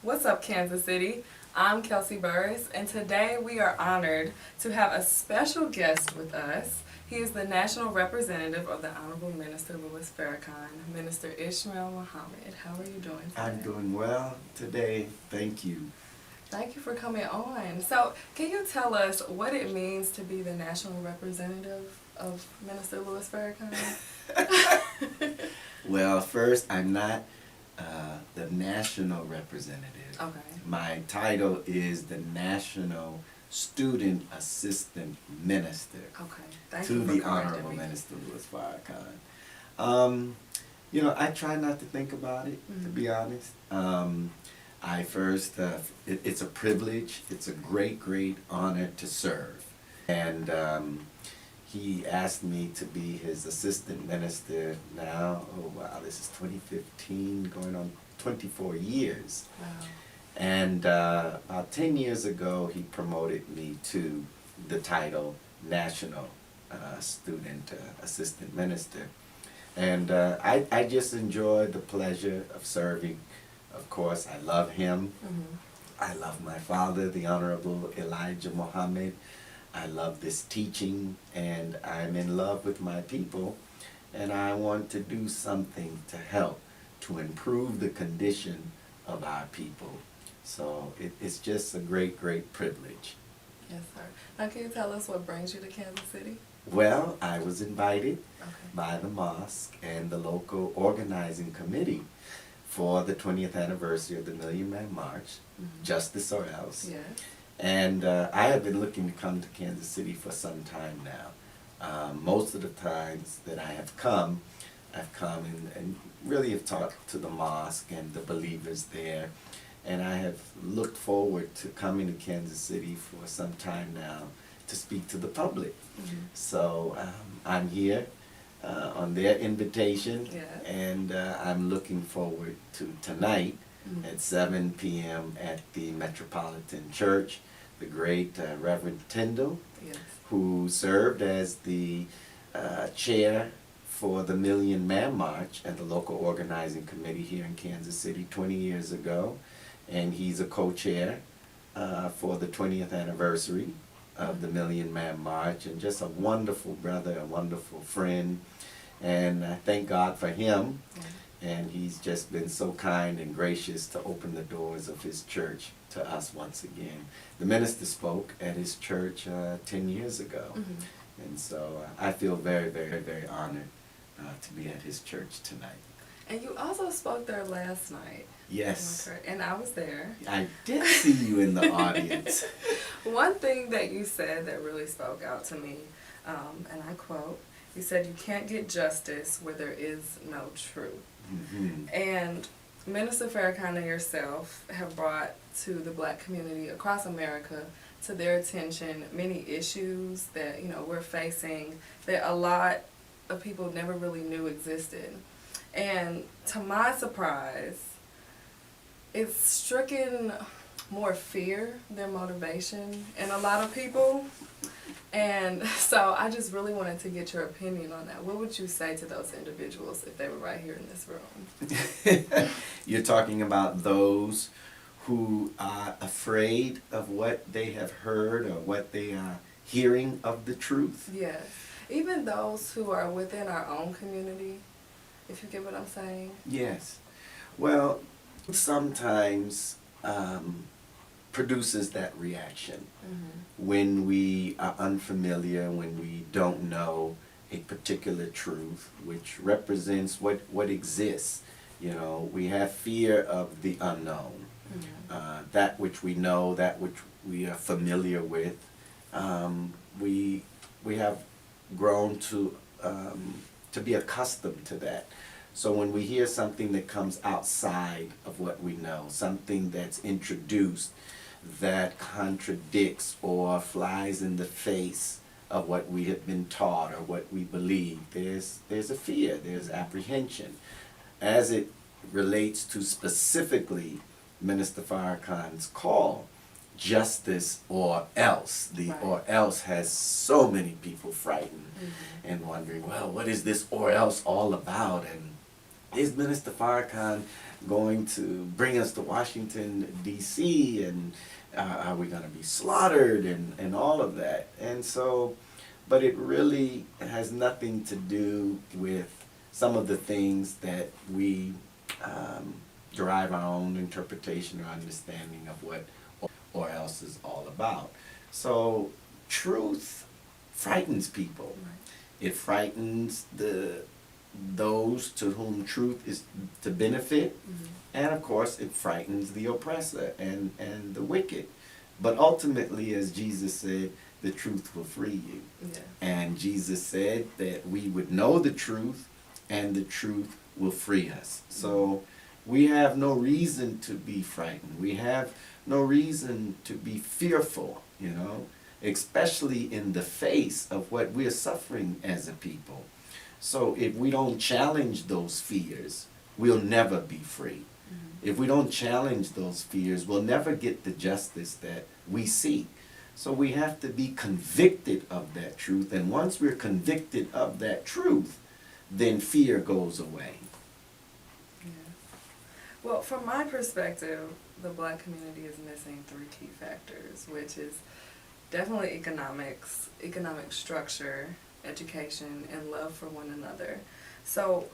What's up, Kansas City? I'm Kelsey Burris, and today we are honored to have a special guest with us. He is the national representative of the Honorable Minister Louis Farrakhan, Minister Ishmael Muhammad. How are you doing today? I'm doing well today. Thank you. Thank you for coming on. So, can you tell us what it means to be the national representative of Minister Louis Farrakhan? Well, first, I'm not the national representative. Okay. My title is the National Student Assistant Minister Okay. Thank to you for the correcting Honorable me. Minister Louis Farrakhan. I try not to think about it, to be honest. I first, it's a privilege, it's a great, great honor to serve. And he asked me to be his assistant minister now, oh wow, this is 2015, going on 24 years. Wow. And about 10 years ago, he promoted me to the title National Student Assistant Minister. And I just enjoy the pleasure of serving. Of course, I love him. I love my father, the Honorable Elijah Muhammad. I love this teaching, and I'm in love with my people, and I want to do something to help to improve the condition of our people. So it's just a great, great privilege. Yes, sir. Now, can you tell us what brings you to Kansas City? Well, I was invited Okay. by the mosque and the local organizing committee for the 20th anniversary of the Million Man March, Justice or Else. Yes. And I have been looking to come to Kansas City for some time now. Most of the times that I have come, I've come and really have talked to the mosque and the believers there. And I have looked forward to coming to Kansas City for some time now to speak to the public. So I'm here on their invitation, Yeah. and I'm looking forward to tonight at 7 p.m. at the Metropolitan Church, the great Reverend Tyndall, Yes. who served as the chair for the Million Man March and the local organizing committee here in Kansas City 20 years ago. And he's a co-chair for the 20th anniversary of the Million Man March, and just a wonderful brother, a wonderful friend. And I thank God for him. And he's just been so kind and gracious to open the doors of his church to us once again. The minister spoke at his church 10 years ago. And so I feel very, very, very honored to be at his church tonight. And you also spoke there last night. Yes. Am I correct? And I was there. I did see you in the audience. One thing that you said that really spoke out to me, and I quote, you said, "You can't get justice where there is no truth." And Minister Farrakhan and yourself have brought to the black community across America to their attention many issues that we're facing that a lot of people never really knew existed. And to my surprise, it's stricken more fear than motivation in a lot of people. And so I just really wanted to get your opinion on that. What would you say to those individuals if they were right here in this room? You're talking about those who are afraid of what they have heard or what they are hearing of the truth? Yes. Even those who are within our own community, if you get what I'm saying. Yes. Well, sometimes produces that reaction when we are unfamiliar, when we don't know a particular truth, which represents what exists. We have fear of the unknown, that which we know, that which we are familiar with. We have grown to be accustomed to that. So when we hear something that comes outside of what we know, something that's introduced that contradicts or flies in the face of what we have been taught or what we believe, there's a fear, there's apprehension. As it relates to specifically Minister Farrakhan's call, justice or else. The Right. or else has so many people frightened and wondering, well, what is this or else all about? And is Minister Farrakhan going to bring us to Washington, D.C., and are we going to be slaughtered, and all of that. And so, but it really has nothing to do with some of the things that we derive our own interpretation or understanding of what or else is all about. So truth frightens people. It frightens those to whom truth is to benefit, and of course it frightens the oppressor and the wicked. But ultimately, as Jesus said, the truth will free you. Yeah. And Jesus said that we would know the truth, and the truth will free us. So we have no reason to be frightened. We have no reason to be fearful, you know, especially in the face of what we're suffering as a people. So if we don't challenge those fears, we'll never be free. If we don't challenge those fears, we'll never get the justice that we seek. So we have to be convicted of that truth, and once we're convicted of that truth, then fear goes away. Yeah. Well, from my perspective, the Black community is missing 3 key factors, which is definitely economics, economic structure, education, and love for one another. So,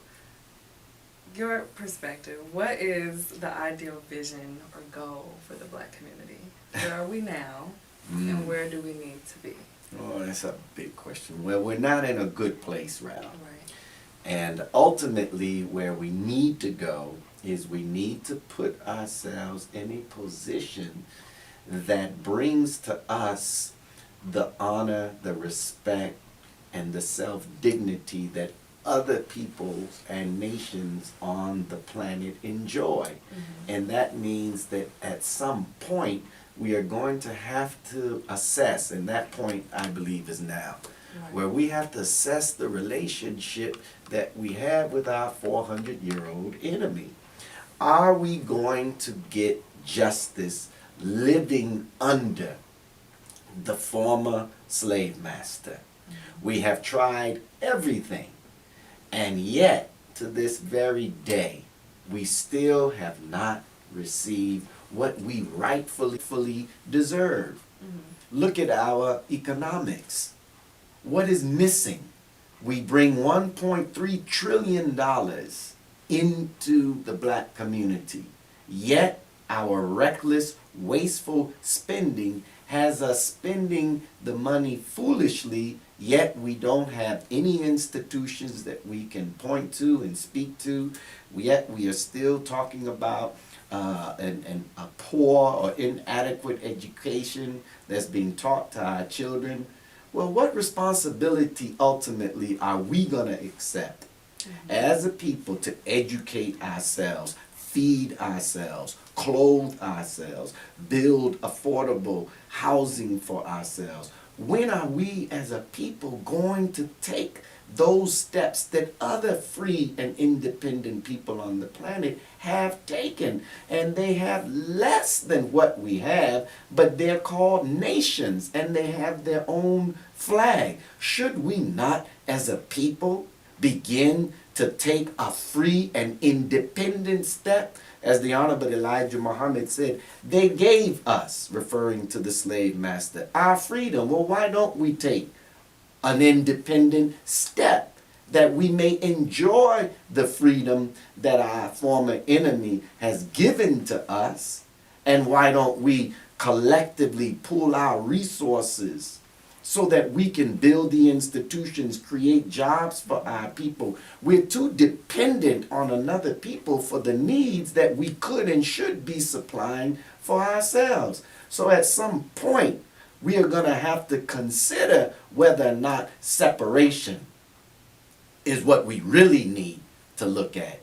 your perspective, what is the ideal vision or goal for the Black community? Where are we now, and where do we need to be? Oh, that's a big question. Well, we're not in a good place, Ralph. Right. And ultimately, where we need to go is we need to put ourselves in a position that brings to us the honor, the respect, and the self-dignity that other peoples and nations on the planet enjoy. And that means that at some point we are going to have to assess, and that point I believe is now, where we have to assess the relationship that we have with our 400-year-old enemy. Are we going to get justice living under the former slave master? We have tried everything, and yet to this very day we still have not received what we rightfully deserve. Look at our economics. What is missing? We bring $1.3 trillion into the Black community, yet our reckless, wasteful spending has us spending the money foolishly, yet we don't have any institutions that we can point to and speak to. Yet we are still talking about a poor or inadequate education that's being taught to our children. Well, what responsibility ultimately are we going to accept as a people to educate ourselves, feed ourselves, clothe ourselves, build affordable housing for ourselves? When are we as a people going to take those steps that other free and independent people on the planet have taken? And they have less than what we have, but they're called nations and they have their own flag. Should we not as a people begin to take a free and independent step? As the Honorable Elijah Muhammad said, they gave us, referring to the slave master, our freedom. Well, why don't we take an independent step that we may enjoy the freedom that our former enemy has given to us? And why don't we collectively pool our resources so that we can build the institutions, create jobs for our people? We're too dependent on another people for the needs that we could and should be supplying for ourselves. So at some point, we are going to have to consider whether or not separation is what we really need to look at.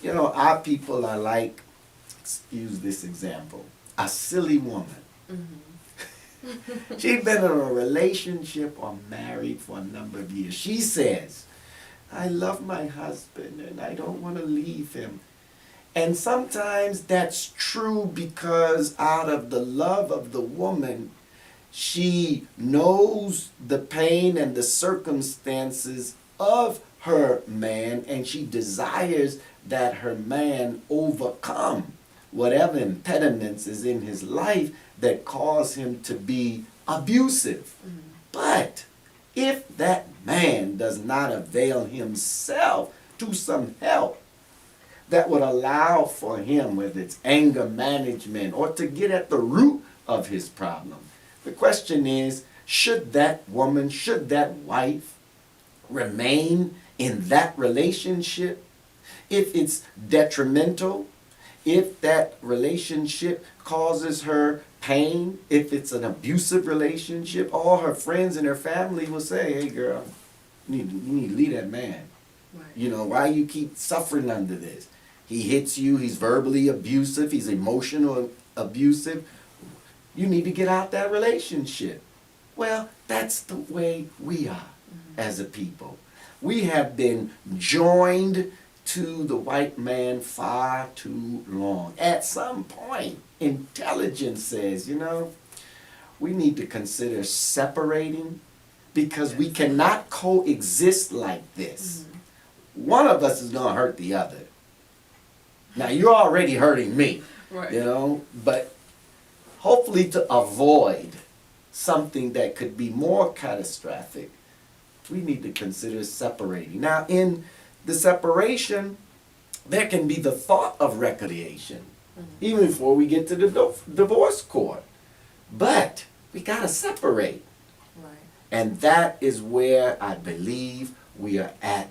You know, our people are like, excuse this example, a silly woman. She's been in a relationship or married for a number of years. She says, I love my husband and I don't want to leave him. And sometimes that's true because out of the love of the woman, she knows the pain and the circumstances of her man, and she desires that her man overcome whatever impediments is in his life that cause him to be abusive. But if that man does not avail himself to some help that would allow for him, whether it's anger management or to get at the root of his problem, the question is, should that woman, should that wife remain in that relationship if it's detrimental, if that relationship causes her pain, if it's an abusive relationship? All her friends and her family will say, hey girl, you need to leave that man. Right. You know, why you keep suffering under this? He hits you, he's verbally abusive, he's emotional abusive. You need to get out that relationship. Well, that's the way we are as a people. We have been joined to the white man far too long. At some point, intelligence says, you know, we need to consider separating because we cannot coexist like this. One of us is going to hurt the other. Now, you're already hurting me, Right. you know, but hopefully to avoid something that could be more catastrophic, we need to consider separating. Now, in the separation, there can be the thought of reconciliation, even before we get to the divorce court. But we got to separate. Right. And that is where I believe we are at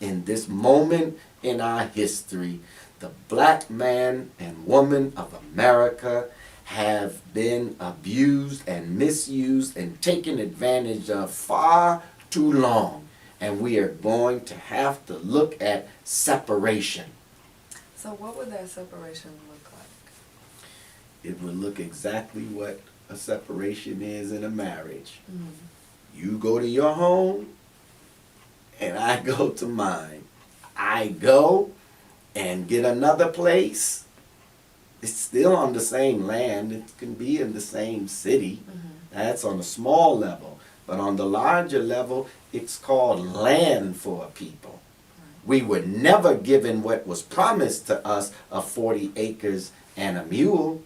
in this moment in our history. The black man and woman of America have been abused and misused and taken advantage of far too long. And we are going to have to look at separation. So what would that separation look like? It would look exactly what a separation is in a marriage. You go to your home, and I go to mine. I go and get another place. It's still on the same land. It can be in the same city. That's on a small level. But on the larger level, it's called land for a people. We were never given what was promised to us of 40 acres and a mule.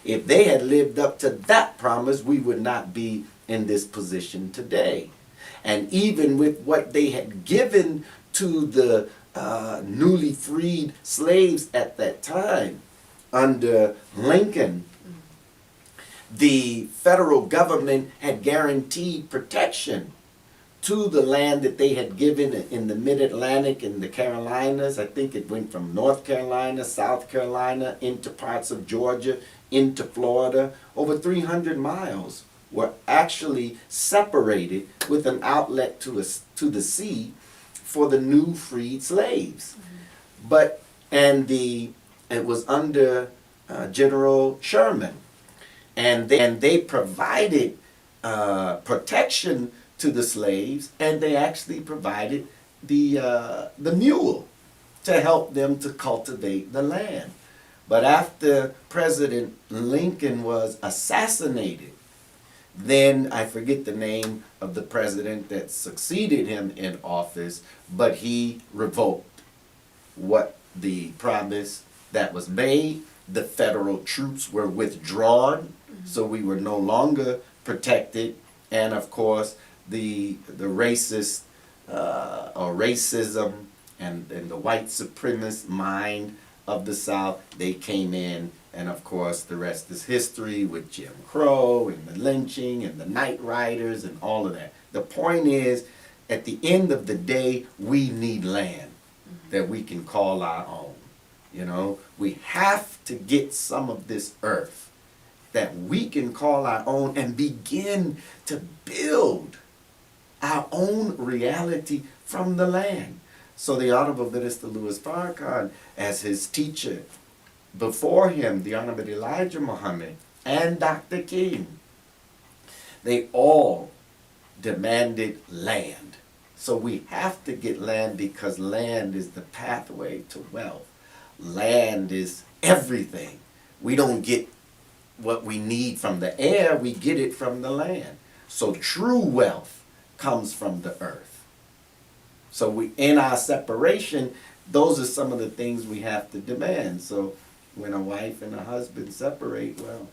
If they had lived up to that promise, we would not be in this position today. And even with what they had given to the newly freed slaves at that time, under Lincoln, the federal government had guaranteed protection to the land that they had given in the mid-Atlantic and the Carolinas. I think it went from North Carolina, South Carolina, into parts of Georgia, into Florida. Over 300 miles were actually separated with an outlet to the sea for the new freed slaves. It was under General Sherman. And they provided protection to the slaves, and they actually provided the mule to help them to cultivate the land. But after President Lincoln was assassinated, then I forget the name of the president that succeeded him in office, but he revoked what the promise that was made. The federal troops were withdrawn, so we were no longer protected. And of course, the racist or racism and the white supremacist mind of the South, they came in, and of course the rest is history with Jim Crow and the lynching and the night riders and all of that. The point is, at the end of the day, we need land that we can call our own. You know, we have to get some of this earth that we can call our own and begin to build our own reality from the land. So the Honorable Minister Louis Farrakhan, as his teacher, before him, the Honorable Elijah Muhammad and Dr. King, they all demanded land. So we have to get land because land is the pathway to wealth. Land is everything. We don't get what we need from the air, we get it from the land. So true wealth comes from the earth. So we, in our separation, those are some of the things we have to demand. So when a wife and a husband separate, well,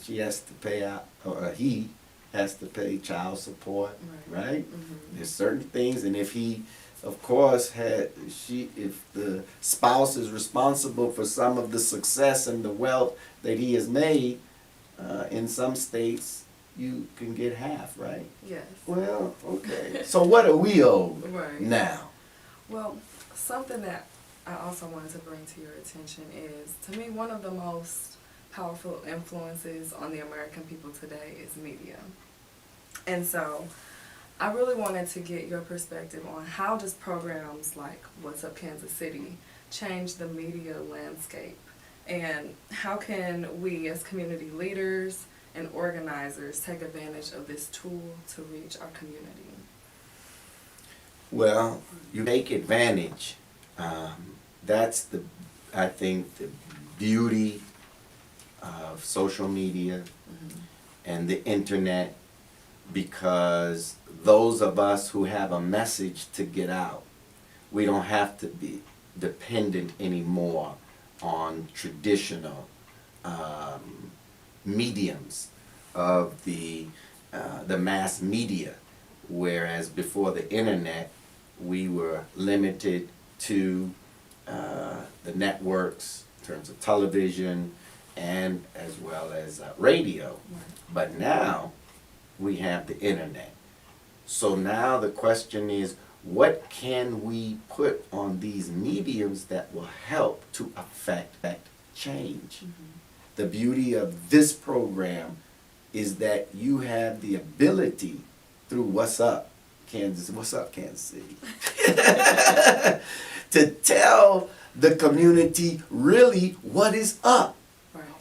she has to pay out, or he has to pay child support, right? There's certain things, and if he, of course, if the spouse is responsible for some of the success and the wealth that he has made, in some states, you can get half, right? Yes. Well, okay. So what are we owed now? Well, something that I also wanted to bring to your attention is, to me, one of the most powerful influences on the American people today is media. And so I really wanted to get your perspective on how does programs like What's Up Kansas City change the media landscape, and how can we as community leaders and organizers take advantage of this tool to reach our community? Well, you take advantage. That's I think the beauty of social media and the internet, because those of us who have a message to get out, we don't have to be dependent anymore on traditional mediums of the mass media, whereas before the internet we were limited to the networks in terms of television and as well as radio. But now we have the internet. So now the question is, what can we put on these mediums that will help to affect change? The beauty of this program is that you have the ability through What's Up Kansas City to tell the community really what is up,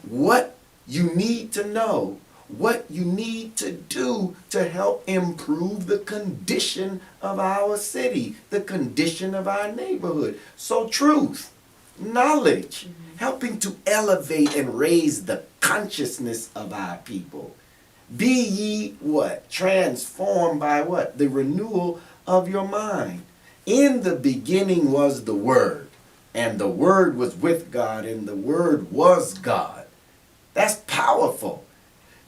what you need to know, what you need to do to help improve the condition of our city, the condition of our neighborhood. So truth, knowledge, helping to elevate and raise the consciousness of our people. Be ye what? Transformed by what? The renewal of your mind. In the beginning was the Word, and the Word was with God, and the Word was God. That's powerful.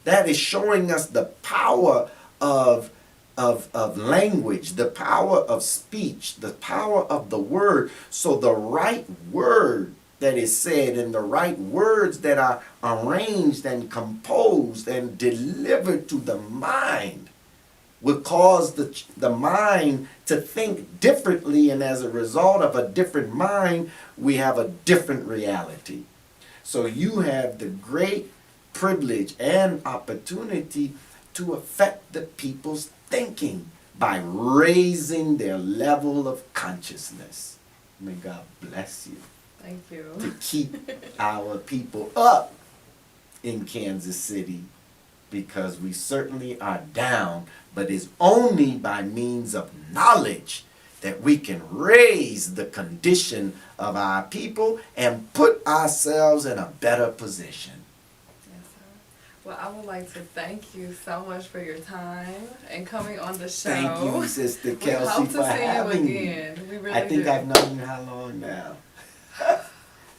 That is showing us the power of language, the power of speech, the power of the word. So the right word that is said and the right words that are arranged and composed and delivered to the mind will cause the mind to think differently, and as a result of a different mind, we have a different reality. So you have the great privilege and opportunity to affect the people's thinking by raising their level of consciousness. May God bless you. Thank you. To keep our people up in Kansas City, because we certainly are down, but it's only by means of knowledge that we can raise the condition of our people and put ourselves in a better position. Yes, sir. Well, I would like to thank you so much for your time and coming on the show. Thank you, Sister Kelsey, we hope for to see having you again. me. We really I think do. I've known you how long now?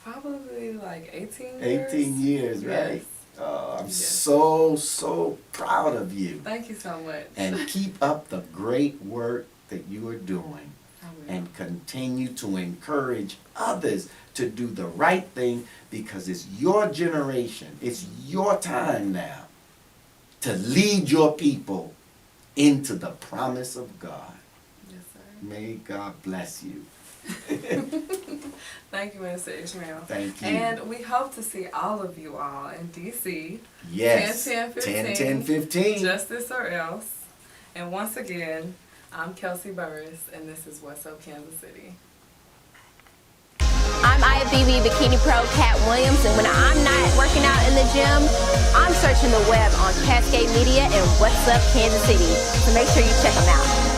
Probably like 18 years. 18 years, right? Yes. Oh, I'm Yes. so proud of you. Thank you so much. And keep up the great work that you are doing. I will. And continue to encourage others to do the right thing, because it's your generation, it's your time now to lead your people into the promise of God. Yes, sir. May God bless you. Thank you, Mr. Ishmael. Thank you. And we hope to see all of you all in D.C. Yes. 10-10-15. Justice or else. And once again, I'm Kelsey Burris, and this is What's Up Kansas City. I'm IFBB Bikini Pro Cat Williams, and when I'm not working out in the gym, I'm searching the web on Cascade Media and What's Up Kansas City. So make sure you check them out.